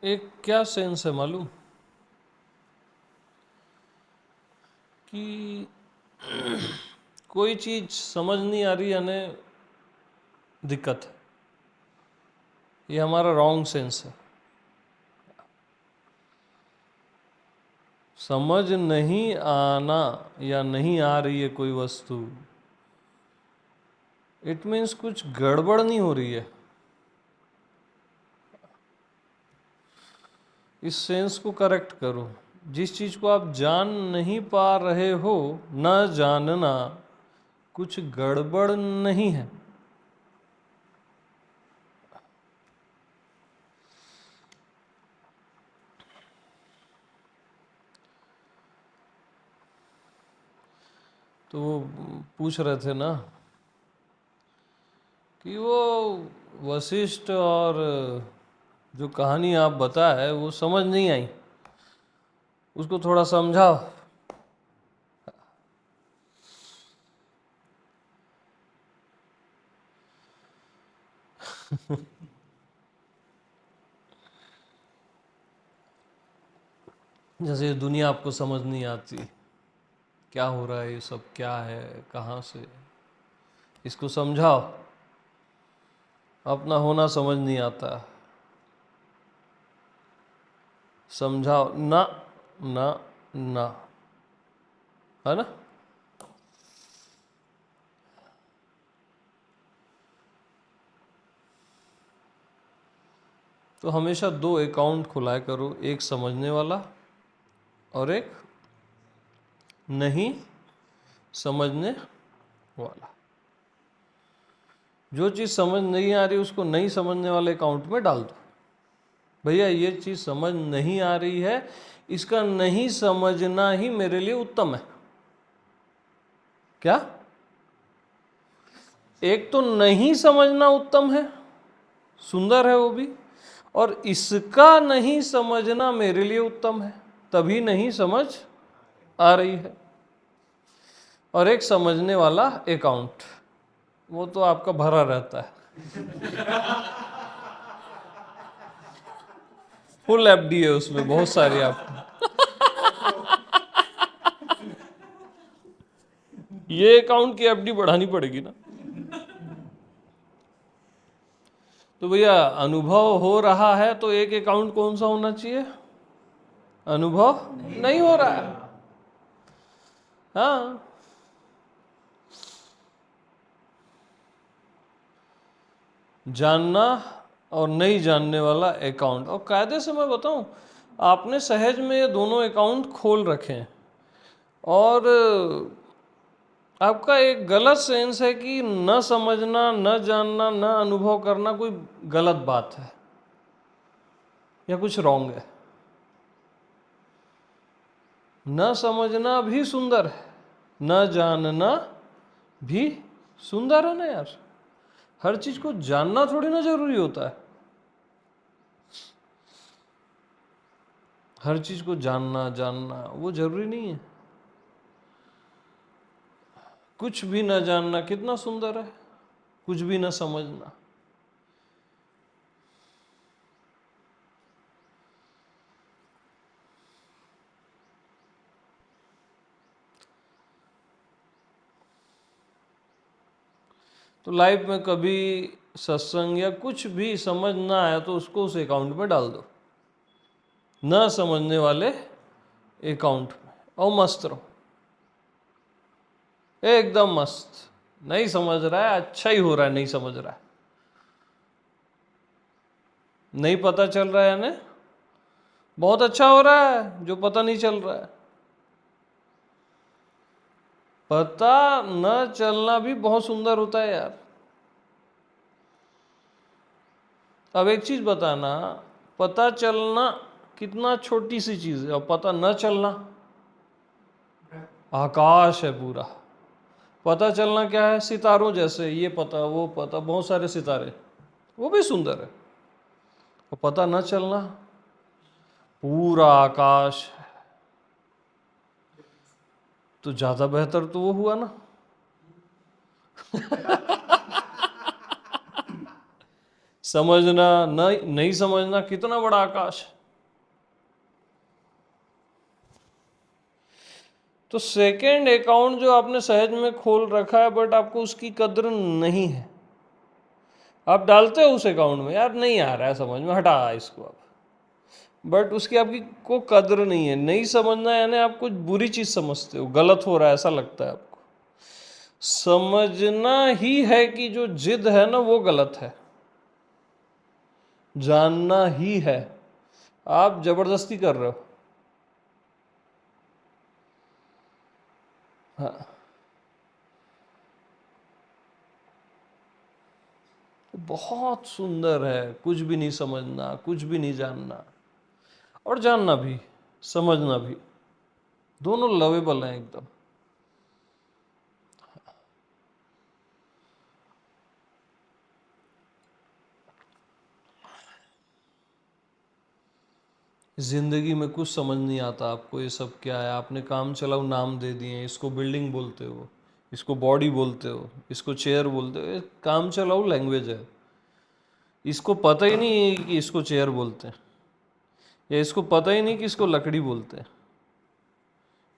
एक क्या सेंस है मालूम कि कोई चीज समझ नहीं आ रही, यानी दिक्कत है। ये हमारा रॉन्ग सेंस है। समझ नहीं आना या नहीं आ रही है कोई वस्तु, इट मीन्स कुछ गड़बड़ नहीं हो रही है। इस सेंस को करेक्ट करो। जिस चीज को आप जान नहीं पा रहे हो, न जानना कुछ गड़बड़ नहीं है। तो वो पूछ रहे थे ना कि वो वशिष्ठ और जो कहानी आप बताए वो समझ नहीं आई, उसको थोड़ा समझाओ। जैसे ये दुनिया आपको समझ नहीं आती, क्या हो रहा है, ये सब क्या है, कहाँ से, इसको समझाओ। अपना होना समझ नहीं आता, समझाओ। ना ना ना, है ना। तो हमेशा दो अकाउंट खुलाया करो, एक समझने वाला और एक नहीं समझने वाला। जो चीज़ समझ नहीं आ रही उसको नहीं समझने वाले अकाउंट में डाल दो। भैया ये चीज़ समझ नहीं आ रही है, इसका नहीं समझना ही मेरे लिए उत्तम है। क्या? एक तो नहीं समझना उत्तम है, सुंदर है वो भी, और इसका नहीं समझना मेरे लिए उत्तम है, तभी नहीं समझ आ रही है। और एक समझने वाला अकाउंट, वो तो आपका भरा रहता है, फुल एफडी है उसमें, बहुत सारी आपको। ये अकाउंट की एफडी बढ़ानी पड़ेगी ना। तो भैया अनुभव हो रहा है तो एक अकाउंट कौन सा होना चाहिए? अनुभव नहीं हो रहा है। हाँ, जानना और नहीं जानने वाला अकाउंट। और कायदे से मैं बताऊं, आपने सहज में ये दोनों अकाउंट खोल रखे हैं, और आपका एक गलत सेंस है कि न समझना, न जानना, न अनुभव करना कोई गलत बात है या कुछ रॉन्ग है। न समझना भी सुंदर है, न जानना भी सुंदर है ना यार। हर चीज को जानना थोड़ी ना जरूरी होता है। हर चीज को जानना जानना वो जरूरी नहीं है। कुछ भी न जानना कितना सुंदर है, कुछ भी न समझना। तो लाइफ में कभी सत्संग या कुछ भी समझ ना आया तो उसको उस अकाउंट में डाल दो, न समझने वाले अकाउंट में, और मस्त रहो एकदम मस्त। नहीं समझ रहा है, अच्छा ही हो रहा है नहीं समझ रहा है। नहीं पता चल रहा है यानी बहुत अच्छा हो रहा है जो पता नहीं चल रहा है। पता न चलना भी बहुत सुंदर होता है यार। अब एक चीज बताना, पता चलना कितना छोटी सी चीज है, और पता न चलना आकाश है पूरा। पता चलना क्या है? सितारों जैसे, ये पता वो पता, बहुत सारे सितारे, वो भी सुंदर है। और पता न चलना पूरा आकाश है। तो ज्यादा बेहतर तो वो हुआ ना। समझना नहीं समझना कितना बड़ा आकाश है। तो सेकेंड अकाउंट जो आपने सहज में खोल रखा है बट आपको उसकी कद्र नहीं है, आप डालते हो उस अकाउंट में, यार नहीं आ रहा है समझ में, हटा इसको आप, बट उसकी आपकी को कद्र नहीं है। नहीं समझना यानी आप कुछ बुरी चीज समझते हो, गलत हो रहा है ऐसा लगता है आपको। समझना ही है कि जो जिद है ना वो गलत है, जानना ही है। आप जबरदस्ती कर रहे हो। हाँ, बहुत सुंदर है, कुछ भी नहीं समझना, कुछ भी नहीं जानना, और जानना भी समझना भी, दोनों लवेबल हैं एकदम। जिंदगी में कुछ समझ नहीं आता आपको, ये सब क्या है, आपने काम चलाओ नाम दे दिए, इसको बिल्डिंग बोलते हो, इसको बॉडी बोलते हो, इसको चेयर बोलते हो, ये काम चलाओ लैंग्वेज है। इसको पता ही नहीं कि इसको चेयर बोलते हैं, या इसको पता ही नहीं कि इसको लकड़ी बोलते हैं।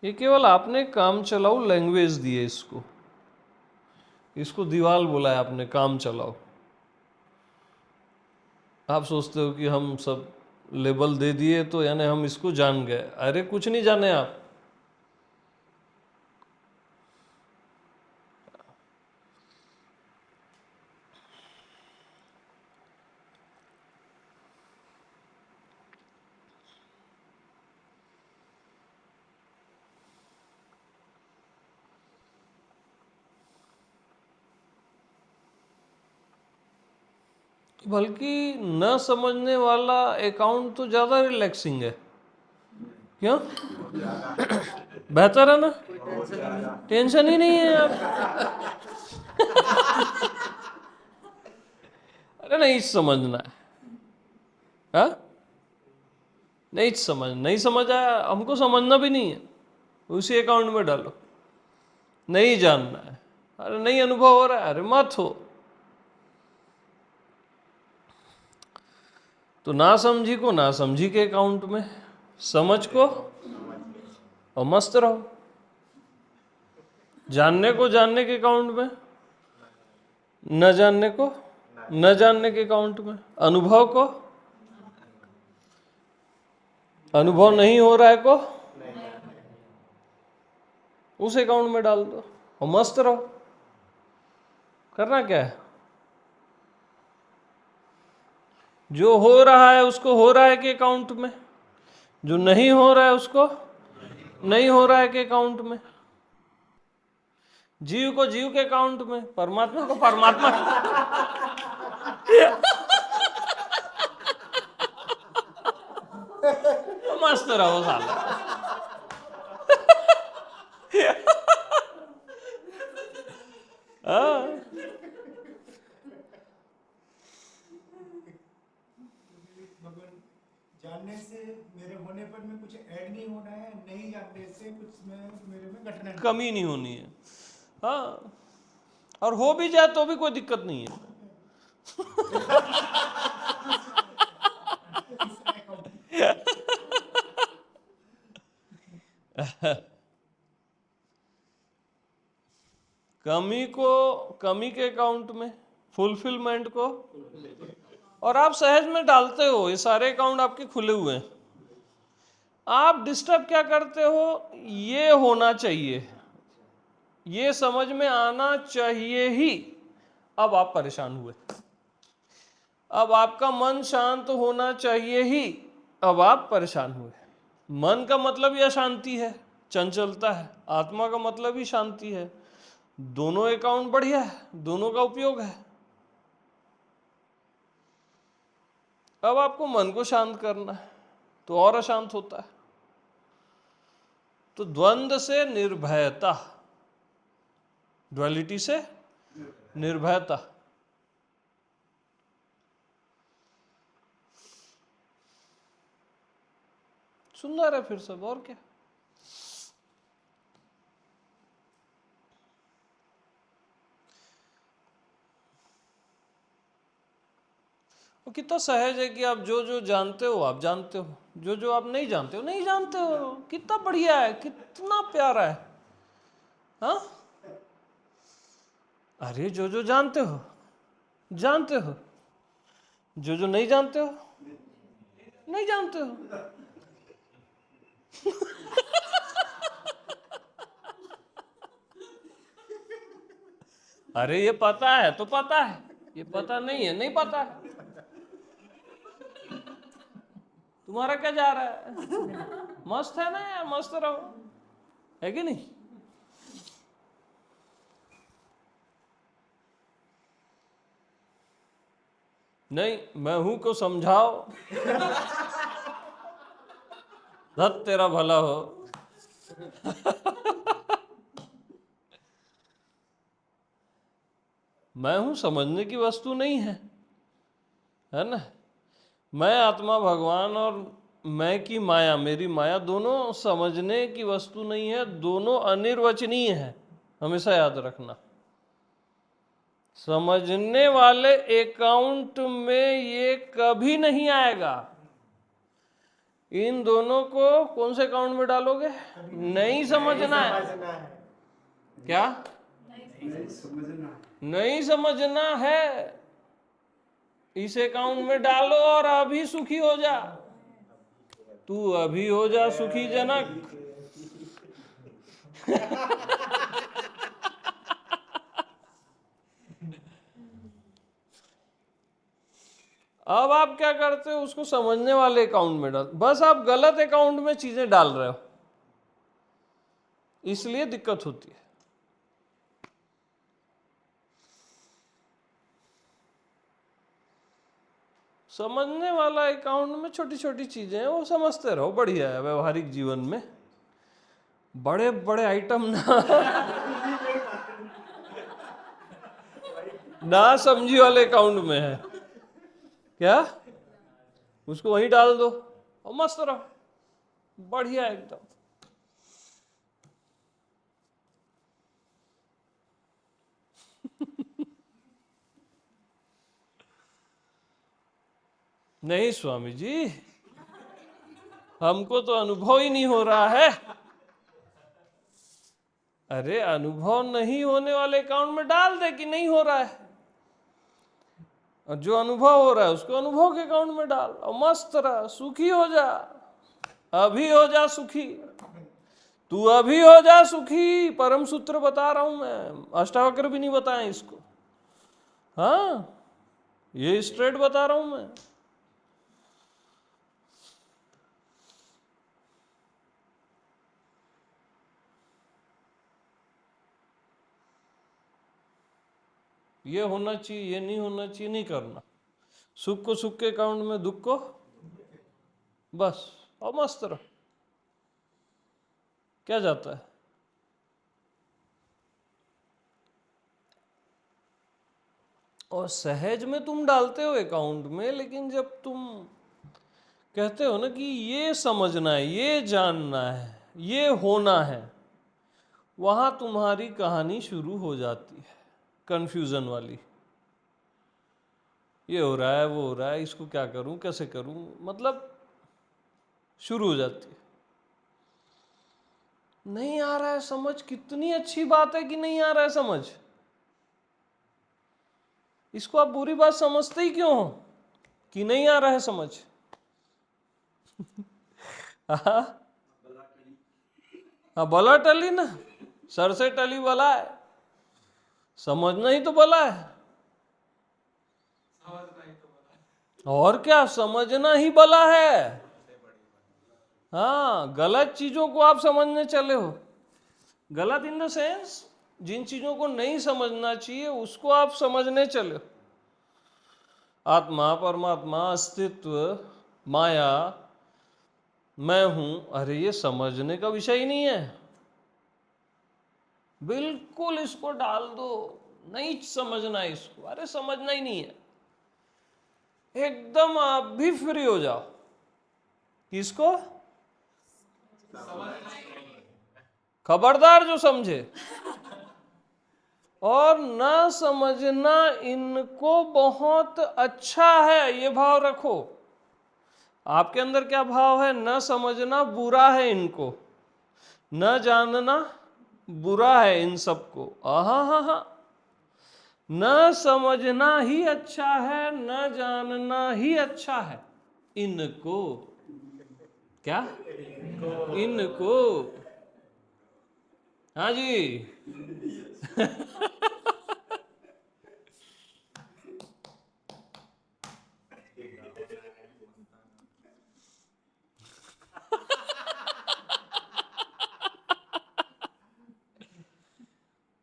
ये केवल आपने काम चलाओ लैंग्वेज दी है इसको, इसको दीवाल बोला है आपने काम चलाओ। आप सोचते हो कि हम सब लेबल दे दिए तो यानी हम इसको जान गए, अरे कुछ नहीं जाने आप। बल्कि न समझने वाला अकाउंट तो ज्यादा रिलैक्सिंग है। क्यों? बेहतर है ना, टेंशन ही नहीं है आप। अरे नहीं समझना है, हाँ नहीं समझ आया, हमको समझना भी नहीं है, उसी अकाउंट में डालो। नहीं जानना है, अरे नहीं अनुभव हो रहा है, अरे मत हो। तो ना समझी को ना समझी के अकाउंट में, समझ को और मस्त रहो। जानने को जानने के अकाउंट में, न जानने को न जानने के अकाउंट में, अनुभव को अनुभव नहीं हो रहा है को उस अकाउंट में डाल दो और मस्त रहो। करना क्या है, जो हो रहा है उसको हो रहा है के अकाउंट में, जो नहीं हो रहा है उसको नहीं हो रहा है के अकाउंट में, जीव को जीव के अकाउंट में, परमात्मा को परमात्मा मस्त रहो साला। हाँ, जानने से मेरे होने पर में कुछ ऐड नहीं होना है, नहीं जानने से कुछ मेरे में घटना नहीं, कमी नहीं होनी है। हाँ, और हो भी जाए तो भी कोई दिक्कत नहीं है। कमी के अकाउंट में, फुलफिलमेंट को, और आप सहज में डालते हो, ये सारे अकाउंट आपके खुले हुए हैं। आप डिस्टर्ब क्या करते हो, ये होना चाहिए, ये समझ में आना चाहिए ही, अब आप परेशान हुए। अब आपका मन शांत होना चाहिए ही, अब आप परेशान हुए। मन का मतलब ही अशांति है, चंचलता है, आत्मा का मतलब ही शांति है। दोनों अकाउंट बढ़िया है, दोनों का उपयोग है। अब आपको मन को शांत करना है तो और अशांत होता है। तो द्वंद्व से निर्भयता, ड्युअलिटी से निर्भयता। सुंदर है फिर सब, और क्या। वो कितना सहज है कि आप जो जो जानते हो आप जानते हो, जो जो आप नहीं जानते हो नहीं जानते हो। कितना बढ़िया है, कितना प्यारा है। हाँ, अरे जो जो जानते हो जानते हो, जो जो नहीं जानते हो नहीं जानते हो। अरे ये पता है तो पता है, ये पता नहीं है नहीं पता है। तुम्हारा क्या जा रहा है? मस्त है ना यार, मस्त रहो, है कि नहीं? नहीं, मैं हूं को समझाओ, धत तेरा भला हो। मैं हूं समझने की वस्तु नहीं है ना। मैं आत्मा भगवान और मैं की माया, मेरी माया, दोनों समझने की वस्तु नहीं है, दोनों अनिर्वचनीय है। हमेशा याद रखना, समझने वाले अकाउंट में ये कभी नहीं आएगा। इन दोनों को कौन से अकाउंट में डालोगे? नहीं समझना है। क्या नहीं समझना है? इस अकाउंट में डालो और अभी सुखी हो जा। तू अभी हो जा सुखी जनक। अब आप क्या करते हो? उसको समझने वाले अकाउंट में डाल, बस आप गलत अकाउंट में चीजें डाल रहे हो, इसलिए दिक्कत होती है। समझने वाला अकाउंट में छोटी छोटी चीजें हैं, वो समझते रहो, बढ़िया है। व्यवहारिक जीवन में बड़े बड़े आइटम ना समझी वाले अकाउंट में है क्या, उसको वहीं डाल दो और मस्त रहो, बढ़िया एकदम। नहीं स्वामी जी, हमको तो अनुभव ही नहीं हो रहा है। अरे अनुभव नहीं होने वाले अकाउंट में डाल दे कि नहीं हो रहा है, और जो अनुभव हो रहा है उसको अनुभव के अकाउंट में डाल और मस्त रह, सुखी हो जा। अभी हो जा सुखी, तू अभी हो जा सुखी। परम सूत्र बता रहा हूं मैं, अष्टावक्र भी नहीं बताएं इसको। हाँ, ये स्ट्रेट बता रहा हूं मैं। ये होना चाहिए, ये नहीं होना चाहिए, नहीं करना। सुख को सुख के अकाउंट में, दुख को बस, और मस्त रहो। क्या जाता है? और सहज में तुम डालते हो अकाउंट में, लेकिन जब तुम कहते हो ना कि ये समझना है, ये जानना है, ये होना है, वहां तुम्हारी कहानी शुरू हो जाती है, कंफ्यूजन वाली। ये हो रहा है, वो हो रहा है, इसको क्या करूं, कैसे करूं, मतलब शुरू हो जाती है। नहीं आ रहा है समझ, कितनी अच्छी बात है कि नहीं आ रहा है समझ। इसको आप बुरी बात समझते ही क्यों हो कि नहीं आ रहा है समझ? हाँ, बला टली ना, सर से टली बला है, समझना ही तो बला है। और क्या, समझना ही बला है। हाँ, गलत चीजों को आप समझने चले हो, गलत इन द सेंस जिन चीजों को नहीं समझना चाहिए उसको आप समझने चले हो। आत्मा, परमात्मा, अस्तित्व, माया, मैं हूं, अरे ये समझने का विषय ही नहीं है। बिल्कुल इसको डाल दो, नहीं समझना इसको, अरे समझना ही नहीं है, एकदम आप भी फ्री हो जाओ। किसको? खबरदार जो समझे, और न समझना इनको बहुत अच्छा है, ये भाव रखो। आपके अंदर क्या भाव है? न समझना बुरा है इनको, न जानना बुरा है इन सबको। आहा हा हा, न समझना ही अच्छा है, न जानना ही अच्छा है इनको। क्या? इनको। हाँ जी।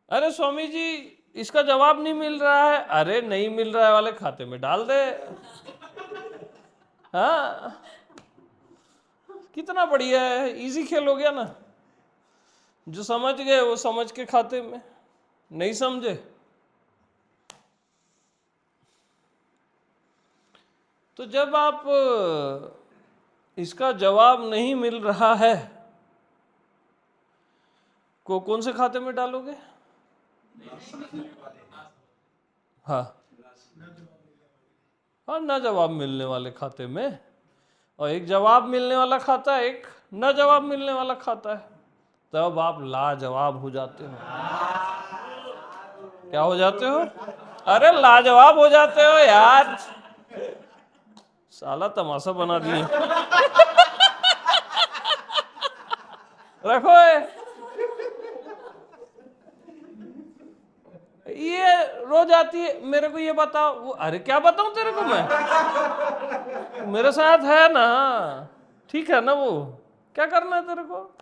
अरे स्वामी जी इसका जवाब नहीं मिल रहा है। अरे नहीं मिल रहा है वाले खाते में डाल दे। हाँ, कितना बढ़िया है, इजी खेल हो गया ना। जो समझ गए वो समझ के खाते में, नहीं समझे तो जब आप इसका जवाब नहीं मिल रहा है को कौन से खाते में डालोगे? हाँ हाँ, ना जवाब मिलने वाले खाते में। और एक जवाब मिलने वाला खाता है, एक न जवाब मिलने वाला खाता है। तब आप लाजवाब हो जाते हो। क्या हो जाते हो? अरे लाजवाब हो जाते हो यार। साला तमाशा बना दिए। रखो ये रोज आती है मेरे को, ये बताओ वो। अरे क्या बताऊं तेरे को मैं? मेरे साथ है ना, ठीक है ना? वो क्या करना है तेरे को?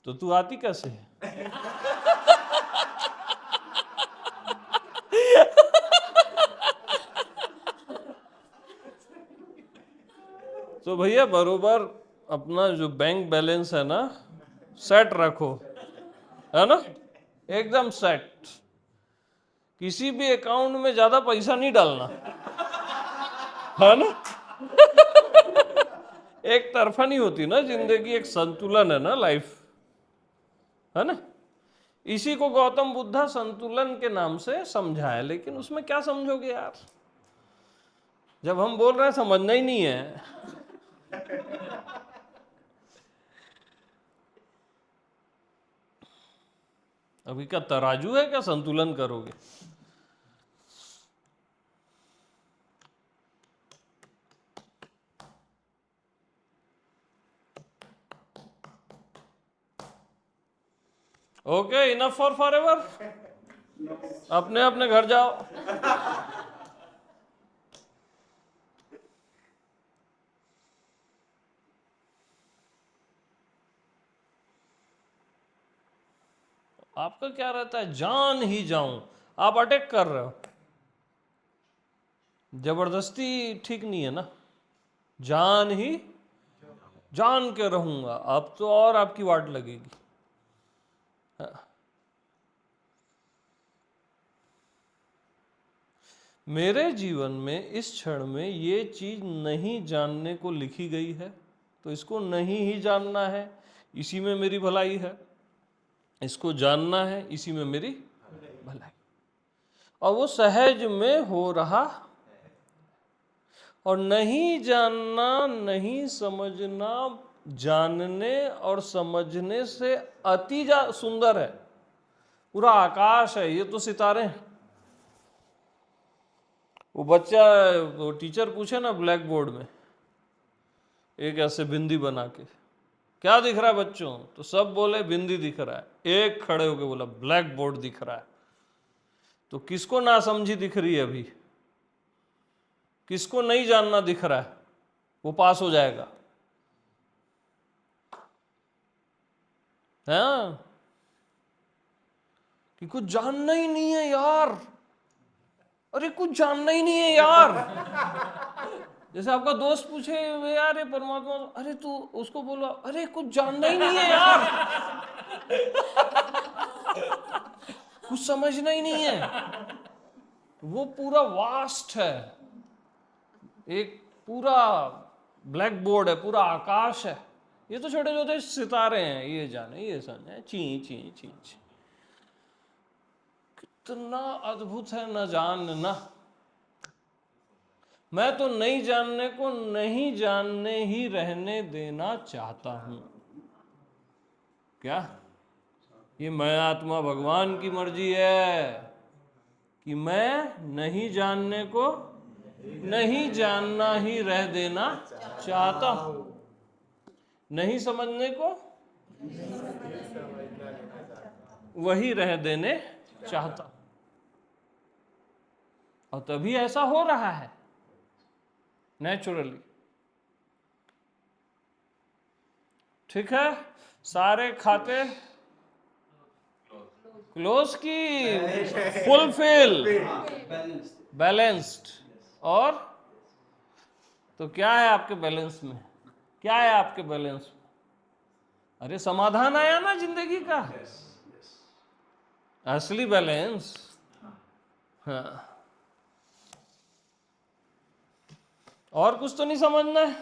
तो तू आती कैसे है? तो भैया बरोबर अपना जो बैंक बैलेंस है ना सेट रखो, है ना? एकदम सेट। किसी भी अकाउंट में ज्यादा पैसा नहीं डालना, है ना? एक तरफा नहीं होती ना जिंदगी, एक संतुलन है ना लाइफ, है ना? इसी को गौतम बुद्धा संतुलन के नाम से समझाया। लेकिन उसमें क्या समझोगे यार, जब हम बोल रहे हैं समझना ही नहीं है। अभी क्या तराजू है क्या संतुलन करोगे? Okay, enough for forever. अपने अपने घर जाओ। आपका क्या रहता है? जान ही जाऊं। आप अटैक कर रहे हो, जबरदस्ती ठीक नहीं है ना। जान ही जान के रहूंगा, अब तो और आपकी वाट लगेगी। मेरे जीवन में इस क्षण में ये चीज नहीं जानने को लिखी गई है, तो इसको नहीं ही जानना है, इसी में मेरी भलाई है। इसको जानना है, इसी में मेरी भलाई। और वो सहज में हो रहा। और नहीं जानना, नहीं समझना जानने और समझने से अति सुंदर है। पूरा आकाश है, ये तो सितारे हैं। वो बच्चा, वो टीचर पूछे ना ब्लैक बोर्ड में एक ऐसे बिंदी बना के, क्या दिख रहा है बच्चों? तो सब बोले बिंदी दिख रहा है। एक खड़े होके बोला ब्लैक बोर्ड दिख रहा है। तो किसको ना समझी दिख रही है अभी? किसको नहीं जानना दिख रहा है? वो पास हो जाएगा। हाँ, कि कुछ जानना ही नहीं है यार। अरे कुछ जानना ही नहीं है यार। जैसे आपका दोस्त पूछे यार ये परमात्मा, अरे तू उसको बोलो अरे कुछ जानना ही नहीं है यार। कुछ समझना ही नहीं है। वो पूरा वास्ट है, एक पूरा ब्लैक बोर्ड है, पूरा आकाश है। ये तो छोटे छोटे सितारे हैं, ये जाने ये समझे, ची ची ची ची। कितना अद्भुत है न जानना। मैं तो नहीं जानने को नहीं जानने ही रहने देना चाहता हूं। क्या ये मैं आत्मा भगवान की मर्जी है कि मैं नहीं जानने को नहीं जानना ही रह देना चाहता हूं, नहीं समझने को वही रह देने चाहता हूं। और तभी ऐसा हो रहा है नेचुरली। ठीक है, सारे खाते क्लोज की, फुलफिल, बैलेंस्ड। और तो क्या है आपके बैलेंस में? क्या है आपके बैलेंस में? अरे समाधान आया ना जिंदगी का, असली बैलेंस। हाँ, और कुछ तो नहीं समझना है।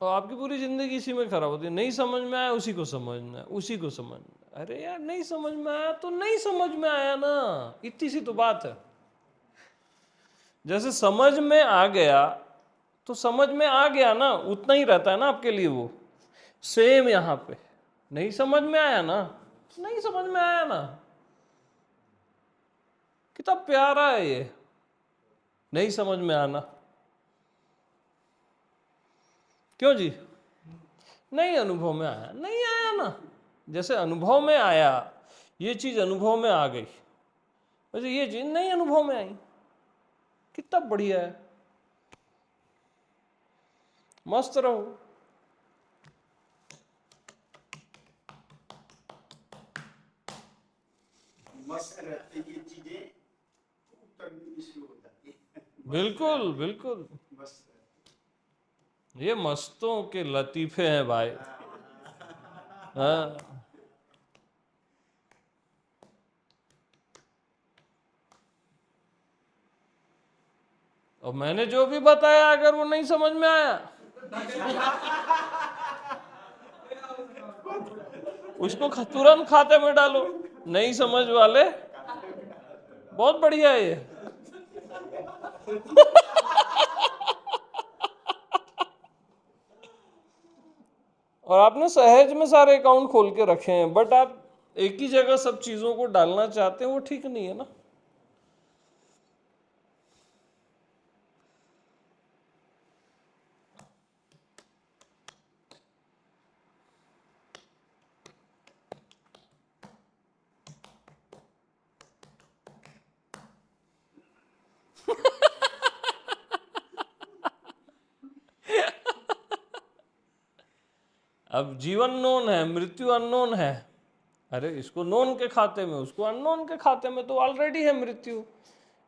तो आपकी पूरी जिंदगी इसी में खराब होती है। नहीं समझ में आया उसी को समझना है, उसी को समझना है। अरे यार नहीं समझ में आया तो नहीं समझ में आया ना, इतनी सी तो बात है। जैसे समझ में आ गया तो समझ में आ गया ना, उतना ही रहता है ना आपके लिए। वो सेम यहां पे नहीं समझ में आया ना, नहीं समझ में आया ना। कितना प्यारा है ये नहीं समझ में आना। क्यों जी? नहीं अनुभव में आया, नहीं आया ना। जैसे अनुभव में आया, ये चीज अनुभव में आ गई, वैसे ये चीज नहीं अनुभव में आई। कितना बढ़िया है, मस्त रहो। मस्त रहते ये चीजें ऊपर शुरू हो जाती है। बिल्कुल बिल्कुल, मस्त ये मस्तों के लतीफे हैं भाई। हाँ, और मैंने जो भी बताया अगर वो नहीं समझ में आया उसको तुरंत खाते में डालो। नहीं समझ वाले बहुत बढ़िया है ये। और आपने सहज में सारे अकाउंट खोल के रखे हैं, बट आप एक ही जगह सब चीजों को डालना चाहते हैं, वो ठीक नहीं है ना। अब जीवन नोन है, मृत्यु अननोन है। अरे इसको नोन के खाते में, उसको अननोन के खाते में, तो ऑलरेडी है मृत्यु।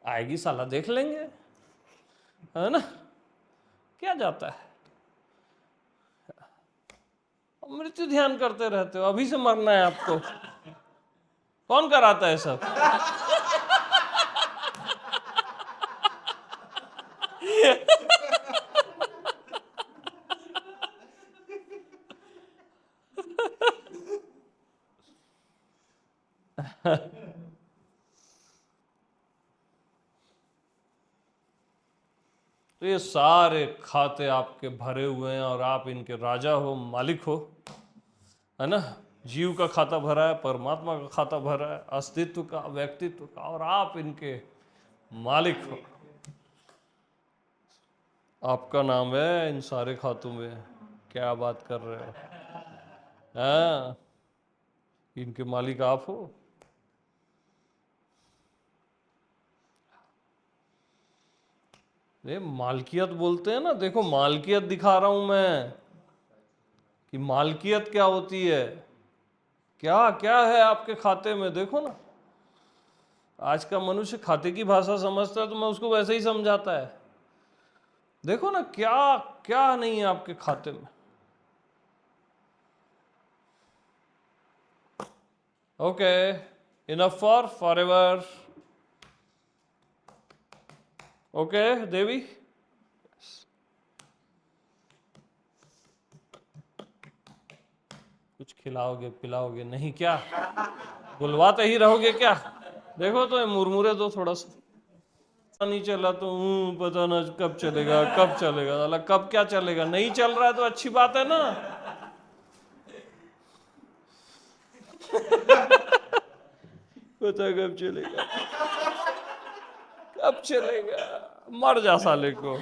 आएगी साला देख लेंगे, है ना, क्या जाता है। मृत्यु ध्यान करते रहते हो, अभी से मरना है आपको। कौन कराता है सब? तो ये सारे खाते आपके भरे हुए हैं और आप इनके राजा हो, मालिक हो, है ना। जीव का खाता भरा है, परमात्मा का खाता भरा है, अस्तित्व का, व्यक्तित्व का, और आप इनके मालिक हो। आपका नाम है इन सारे खातों में। क्या बात कर रहे हो? हाँ, इनके मालिक आप हो। ये मालकियत बोलते हैं ना, देखो मालकियत दिखा रहा हूं मैं कि मालकियत क्या होती है। क्या क्या है आपके खाते में, देखो ना। आज का मनुष्य खाते की भाषा समझता है तो मैं उसको वैसे ही समझाता है। देखो ना क्या क्या नहीं है आपके खाते में। Okay, enough forever okay. Devi देवी, कुछ खिलाओगे पिलाओगे नहीं क्या? बुलवाते ही रहोगे क्या? देखो तो ये मुरमुरे दो थोड़ा सा। पता नहीं चला तो पता ना कब चलेगा कब चलेगा, साला कब क्या चलेगा, नहीं चल रहा है तो अच्छी बात है ना। पता कब चलेगा, कब चलेगा, मर जा साले को।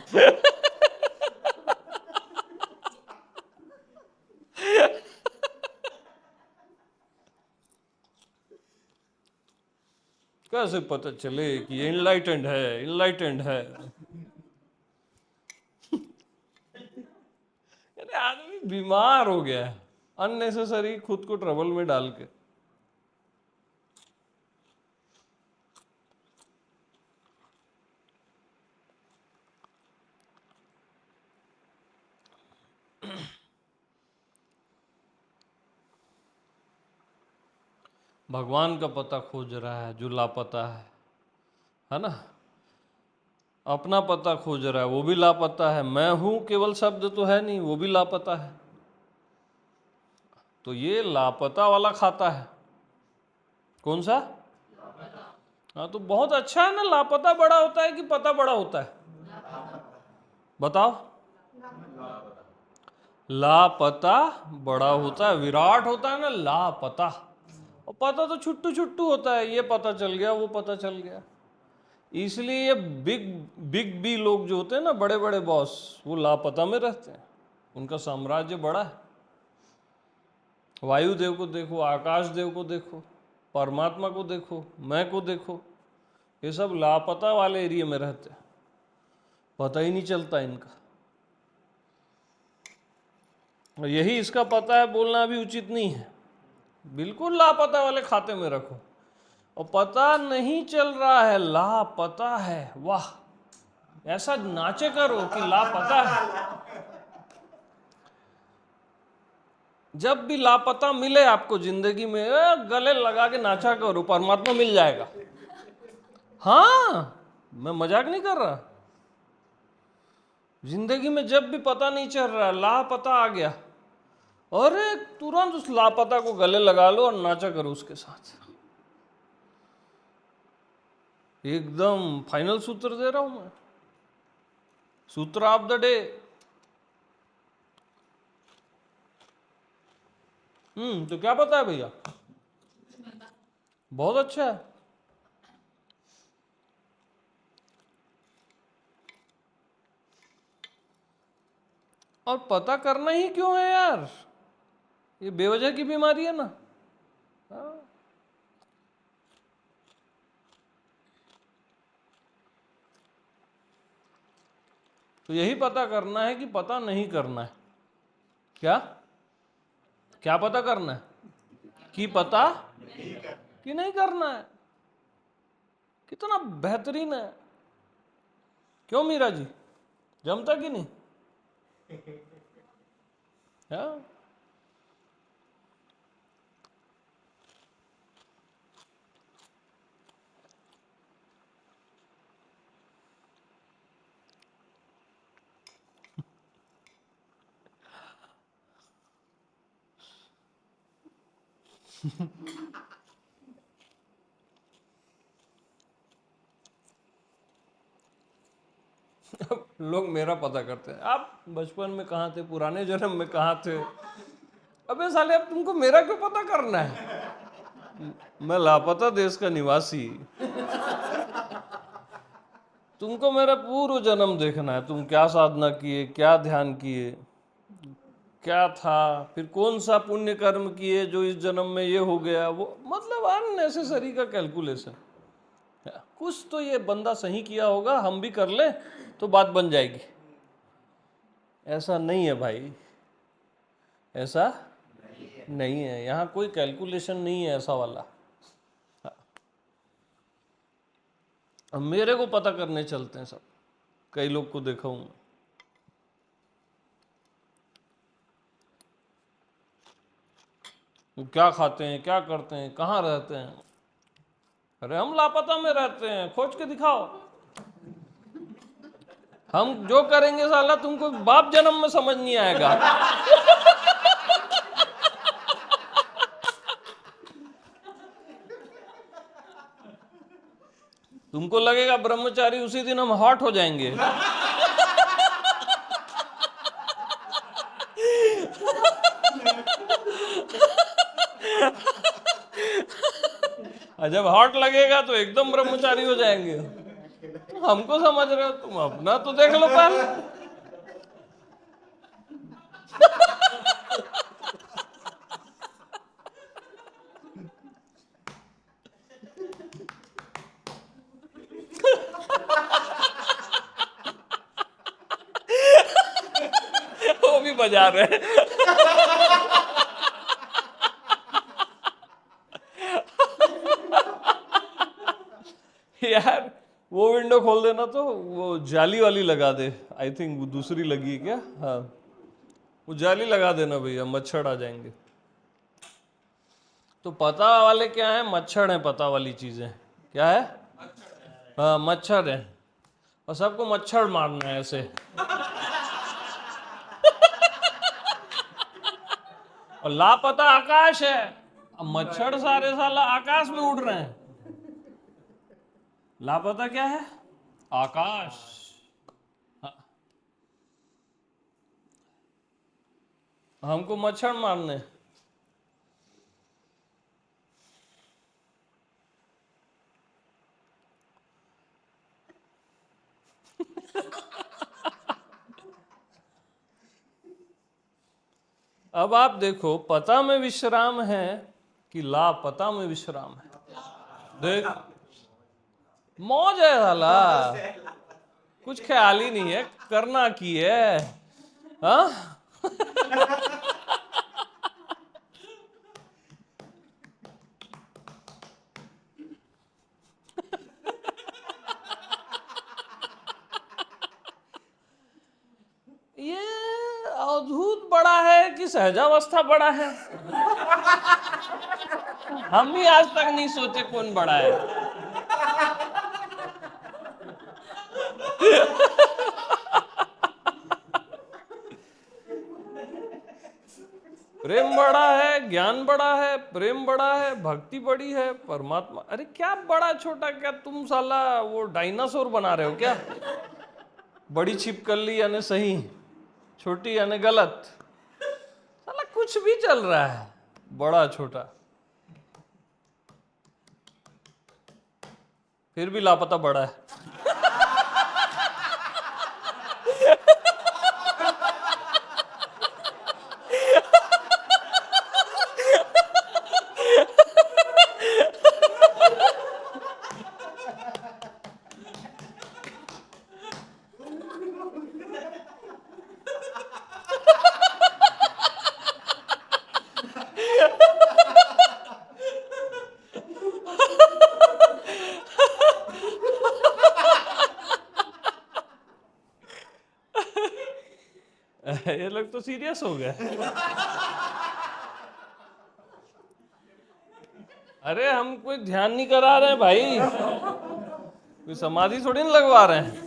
कैसे पता चले कि ये इनलाइटेंड है, इनलाइटेंड है? यानी आदमी बीमार हो गया है अननेसेसरी, खुद को ट्रबल में डाल के। भगवान का पता खोज रहा है जो लापता है ना। अपना पता खोज रहा है, वो भी लापता है। मैं हूं केवल शब्द तो है नहीं, वो भी लापता है। तो ये लापता वाला खाता है। कौन सा? हाँ, तो बहुत अच्छा है ना। लापता बड़ा होता है कि पता बड़ा होता है? बताओ। लापता बड़ा होता है, विराट होता है ना लापता। और पता तो छुट्टू छुट्टू होता है, ये पता चल गया वो पता चल गया। इसलिए ये बिग बिग बी लोग जो होते हैं ना, बड़े बड़े बॉस, वो लापता में रहते हैं। उनका साम्राज्य बड़ा है। वायुदेव को देखो, आकाश देव को देखो, परमात्मा को देखो, मैं को देखो, ये सब लापता वाले एरिया में रहते हैं, पता ही नहीं चलता इनका। और यही इसका पता है बोलना भी उचित नहीं है। बिल्कुल लापता वाले खाते में रखो। और पता नहीं चल रहा है, लापता है, वाह, ऐसा नाचे करो कि लापता है। जब भी लापता मिले आपको जिंदगी में, गले लगा के नाचा करो, परमात्मा मिल जाएगा। हाँ, मैं मजाक नहीं कर रहा। जिंदगी में जब भी पता नहीं चल रहा, लापता आ गया, अरे तुरंत उस लापता को गले लगा लो और नाचा करो उसके साथ। एकदम फाइनल सूत्र दे रहा हूं मैं, सूत्र ऑफ द डे। तो क्या पता है भैया? बहुत अच्छा है। और पता करना ही क्यों है यार? ये बेवजह की बीमारी है ना। हाँ। तो यही पता करना है कि पता नहीं करना है। क्या क्या पता करना है? कि पता कि नहीं करना है। कितना बेहतरीन है। क्यों मीरा जी, जमता कि नहीं? हाँ। अब लोग मेरा पता करते हैं, आप बचपन में कहाँ थे, पुराने जन्म में कहाँ थे। अबे साले, अब तुमको मेरा क्यों पता करना है? मैं लापता देश का निवासी, तुमको मेरा पूर्व जन्म देखना है। तुम क्या साधना किए, क्या ध्यान किए, क्या था, फिर कौन सा पुण्य कर्म किए जो इस जन्म में ये हो गया। वो मतलब अननेसेसरी का कैलकुलेशन। कुछ तो ये बंदा सही किया होगा, हम भी कर ले तो बात बन जाएगी। ऐसा नहीं है भाई, ऐसा नहीं है, यहाँ कोई कैलकुलेशन नहीं है ऐसा वाला। अब मेरे को पता करने चलते हैं सब, कई लोग को देखा हूं मैं। वो क्या खाते हैं, क्या करते हैं, कहाँ रहते हैं। अरे हम लापता में रहते हैं, खोज के दिखाओ। हम जो करेंगे साला तुमको बाप जन्म में समझ नहीं आएगा। तुमको लगेगा ब्रह्मचारी, उसी दिन हम हॉट हो जाएंगे। और जब हॉट लगेगा तो एकदम ब्रह्मचारी हो जाएंगे। हमको समझ रहे हो, तुम अपना तो देख लो पहले। वो भी बजा रहे हैं। यार वो विंडो खोल देना, तो वो जाली वाली लगा दे। आई थिंक वो दूसरी लगी है क्या? हाँ, वो जाली लगा देना भैया, मच्छर आ जाएंगे। तो पता वाले क्या है? मच्छर है। पता वाली चीजें क्या है? हाँ, मच्छर है। और सबको मच्छर मारना है ऐसे। और लापता आकाश है। अब मच्छर सारे साला आकाश में उड़ रहे हैं। लापता क्या है? आकाश। हाँ। हमको मच्छर मारने। अब आप देखो, पता में विश्राम है कि लापता में विश्राम है? देख, मौज है साला, कुछ ख्याल ही नहीं है करना की है। हाँ। ये अवधूत बड़ा है कि सहजावस्था बड़ा है? हम भी आज तक नहीं सोचे कौन बड़ा है। प्रेम बड़ा है, ज्ञान बड़ा है, प्रेम बड़ा है, भक्ति बड़ी है, परमात्मा। अरे क्या बड़ा छोटा, क्या तुम साला वो डायनासोर बना रहे हो क्या? बड़ी छिपकली यानी सही, छोटी यानी गलत। साला कुछ भी चल रहा है, बड़ा छोटा। फिर भी लापता बड़ा है। ये लोग तो सीरियस हो गए। अरे हम कोई ध्यान नहीं करा रहे हैं भाई, कोई समाधि थोड़ी ना लगवा रहे हैं।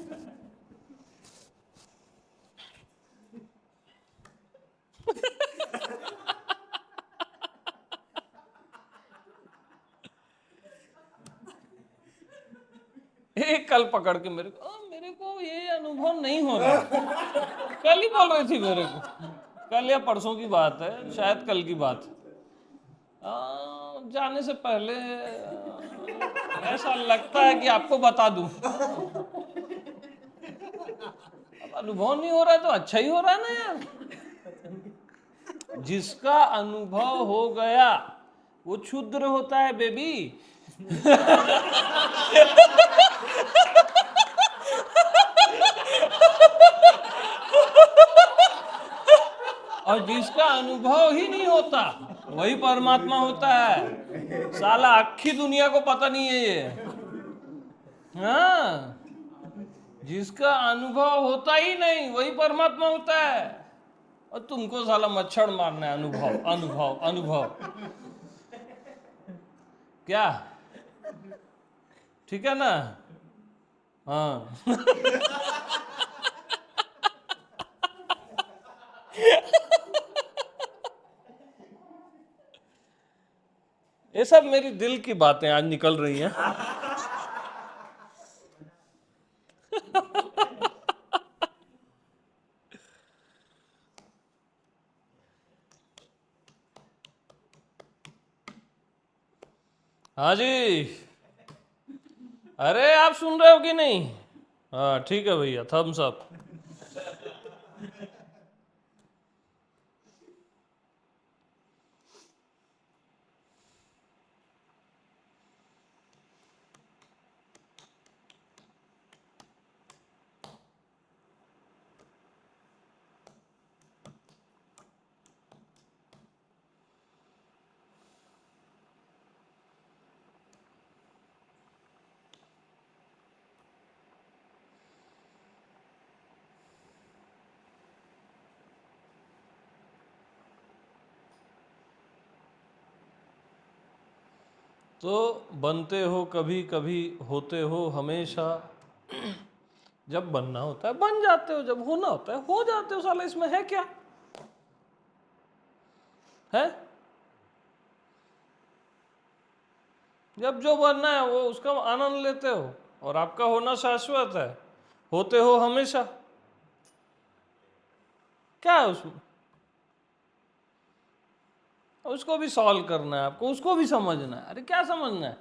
एक कल पकड़ के मेरे को ये अनुभव नहीं हो रहा। कल ही बोल रही थी मेरे को, कल या परसों की बात है, शायद कल की बात। जाने से पहले ऐसा लगता है कि आपको बता दूं। अब अनुभव नहीं हो रहा है तो अच्छा ही हो रहा है ना यार। जिसका अनुभव हो गया वो क्षुद्र होता है बेबी। और जिसका अनुभव ही नहीं होता वही परमात्मा होता है। साला आखी दुनिया को पता नहीं है ये। हाँ, जिसका अनुभव होता ही नहीं वही परमात्मा होता है। और तुमको साला मच्छर मारना है, अनुभव अनुभव अनुभव। क्या ठीक है ना? हाँ। ये सब मेरी दिल की बातें आज निकल रही हैं। हाँ जी, अरे आप सुन रहे हो कि नहीं? हाँ ठीक है भैया, थम्स अप। तो बनते हो कभी कभी, होते हो हमेशा। जब बनना होता है बन जाते हो, जब होना होता है हो जाते हो। साला इसमें है क्या? है? जब जो बनना है वो उसका आनंद लेते हो, और आपका होना शाश्वत है, होते हो हमेशा। क्या है उसमें? उसको भी सॉल्व करना है आपको, उसको भी समझना है। अरे क्या समझना है?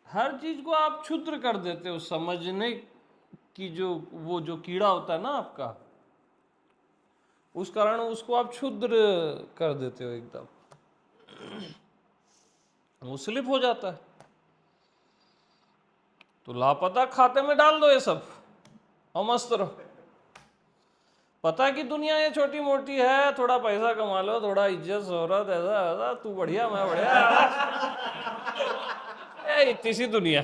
हर चीज को आप क्षुद्र कर देते हो। समझने की जो वो जो कीड़ा होता है ना आपका, उस कारण उसको आप क्षुद्र कर देते हो एकदम, वो स्लिप हो जाता है। तो लापता खाते में डाल दो ये सब और मस्त रहो। पता है कि दुनिया ये छोटी मोटी है, थोड़ा पैसा कमा लो, थोड़ा इज्जत शोहरत, ऐसा ऐसा, तू बढ़िया मैं बढ़िया, इतनी सी दुनिया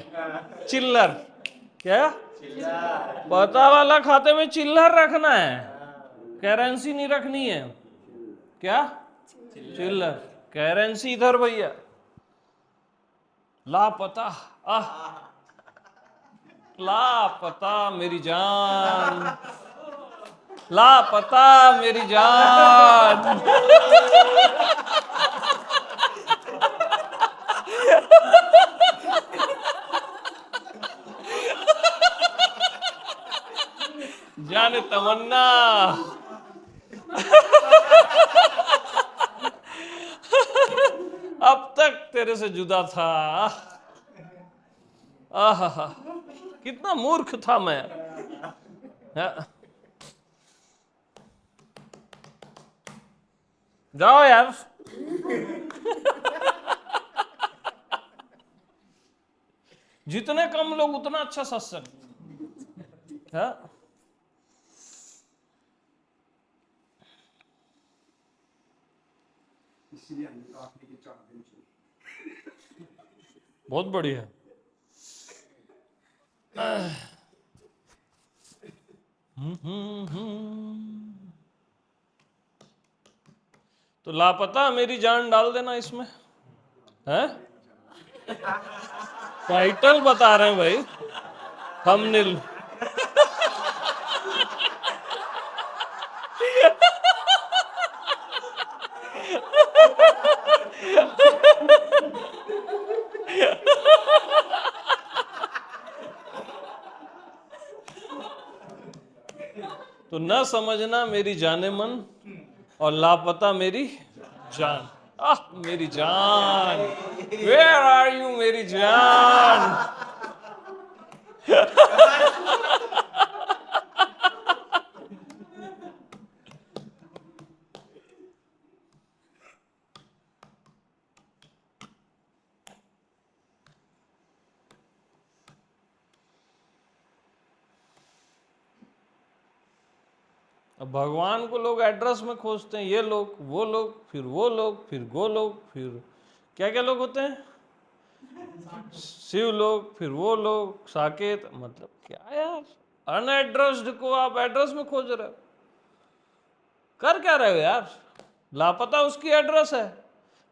चिल्लर। क्या पता वाला खाते में चिल्लर रखना है, करेंसी नहीं रखनी है। क्या चिल्लर? करेंसी इधर भैया। लापता, आह लापता मेरी जान, लापता मेरी जान। जाने तमन्ना, अब तक तेरे से जुदा था। आहा, कितना मूर्ख था मैं। हाँ। जाओ यार। जितने कम लोग उतना अच्छा सत्संग। हाँ? इसलिए हमने कहा आपने कि 4 दिन चाहिए। बहुत बढ़िया। तो लापता मेरी जान डाल देना इसमें। है? टाइटल बता रहे हैं भाई, थंबनेल। तो न समझना मेरी जाने मन, और लापता मेरी जान। आह मेरी जान, वेयर आर यू मेरी जान। अब भगवान को लोग एड्रेस में खोजते हैं, ये लोग, वो लोग, फिर वो लोग, फिर गो लोग, फिर क्या क्या लोग होते हैं, शिव लोग, फिर वो लोग, साकेत, मतलब क्या यार, अनएड्रेस्ड को आप एड्रेस में खोज रहे हो, कर क्या रहे हो यार? लापता उसकी एड्रेस है,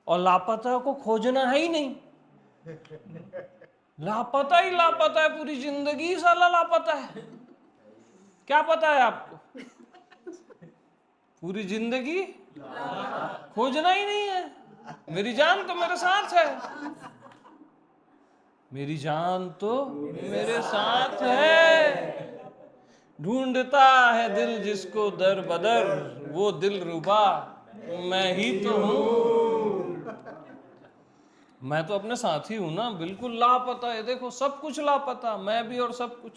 और लापता को खोजना है ही नहीं, लापता ही लापता है, पूरी जिंदगी साला लापता है। क्या पता है आपको? पूरी जिंदगी खोजना ही नहीं है। मेरी जान तो मेरे साथ है, मेरी जान तो मेरे साथ है, ढूंढता है दिल जिसको दर बदर, वो दिल रुबा मैं ही तो हूं। मैं तो अपने साथ ही हूं ना, बिल्कुल लापता है, देखो सब कुछ लापता, मैं भी और सब कुछ।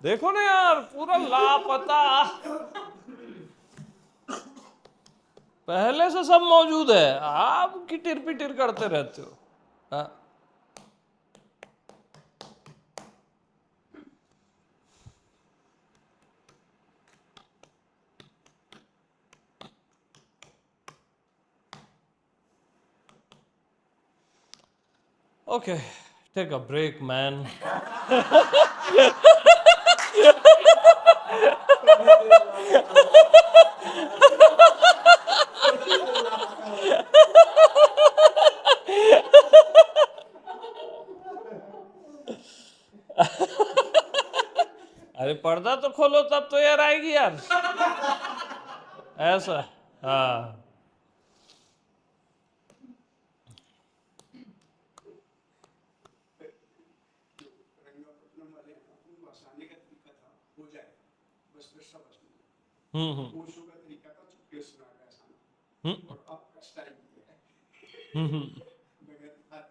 देखो ना यार, पूरा लापता, पहले से सब मौजूद है, आप किटिर पिटिर करते रहते हो। हाँ? Okay, take a break, man. अरे पर्दा तो खोलो, तब तो यार आएगी यार, ऐसा। हाँ, रंगपट्टनम वाले उनको हंसाने का तरीका था, हो जाए बस बस सब हंसने लगे। ओशो का तरीका था चुपके सुना के हंसाना, और आपका स्टाइल ये है बगैर बात।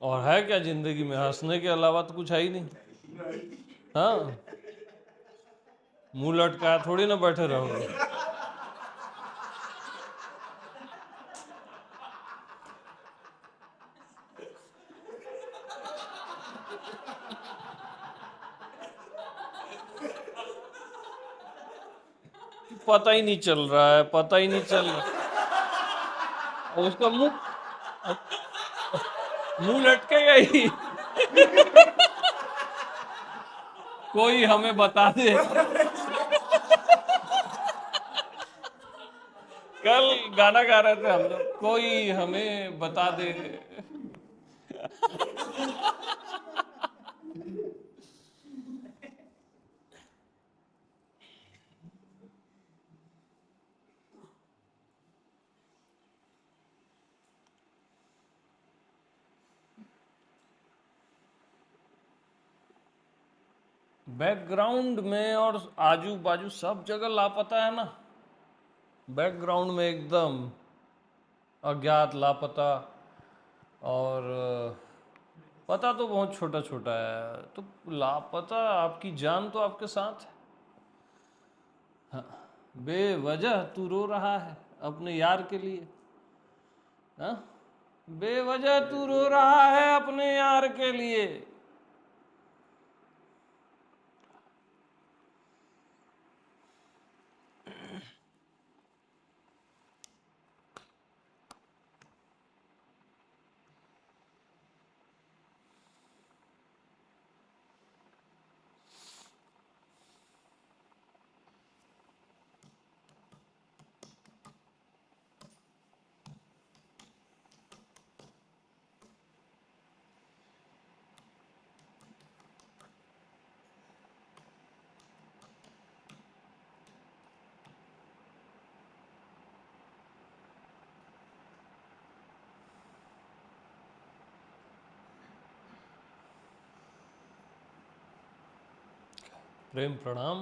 और है क्या जिंदगी में, हंसने के अलावा तो कुछ है ही नहीं। हाँ, मुंह लटकाया थोड़ी ना बैठे रहोगे। पता ही नहीं चल रहा है, पता ही नहीं चल रहा, और उसका मुंह, मुंह लटकेगा ही। कोई हमें बता दे, कल गाना गा रहे थे हम लोग, कोई हमें बता दे। बैकग्राउंड में और आजू बाजू सब जगह लापता है ना, बैकग्राउंड में एकदम अज्ञात लापता, और पता तो बहुत छोटा छोटा है, तो लापता, आपकी जान तो आपके साथ है। हाँ, बेवजह तू रो रहा है अपने यार के लिए, हाँ, बेवजह तू रो रहा है अपने यार के लिए। प्रेम प्रणाम।